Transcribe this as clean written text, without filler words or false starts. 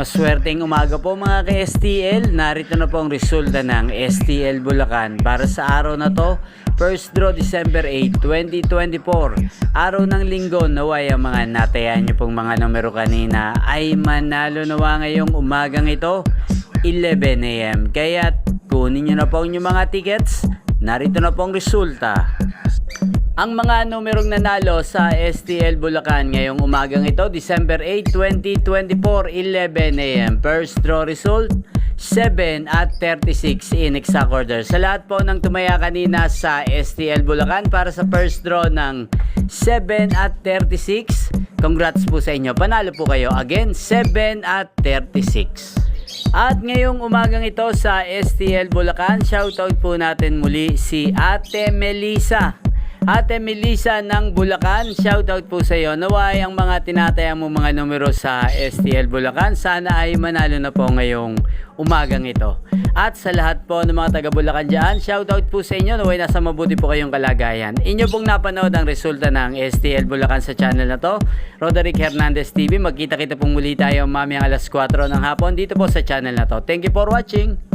Maswerteng umaga po mga ka-STL. Narito na po ang resulta ng STL Bulacan para sa araw na to. First draw December 8, 2024. Araw ng linggo, naway ang mga natayan nyo pong mga numero kanina ay manalo nawa ngayong umagang ito 11 AM. Kaya kunin nyo na po yung mga tickets. Narito na po ang resulta. Ang mga numerong nanalo sa STL Bulacan ngayong umagang ito, December 8, 2024, 11 AM. First draw result, 7 at 36 in exact order. Sa lahat po ng tumaya kanina sa STL Bulacan para sa first draw ng 7 at 36, congrats po sa inyo. Panalo po kayo. Again, 7 at 36. At ngayong umagang ito sa STL Bulacan, shoutout po natin muli si Ate Melissa. Ate Melissa ng Bulacan, shoutout po sa iyo. Naway ang mga tinatayang mo mga numero sa STL Bulacan, sana ay manalo na po ngayong umagang ito. At sa lahat po ng mga taga Bulacan dyan, shoutout po sa inyo. Naway nasa mabuti po kayong kalagayan. Inyo pong napanood ang resulta ng STL Bulacan sa channel na to, Roderick Hernandez TV. Magkita-kita pong muli tayo mamayang alas 4 ng hapon dito po sa channel na to. Thank you for watching.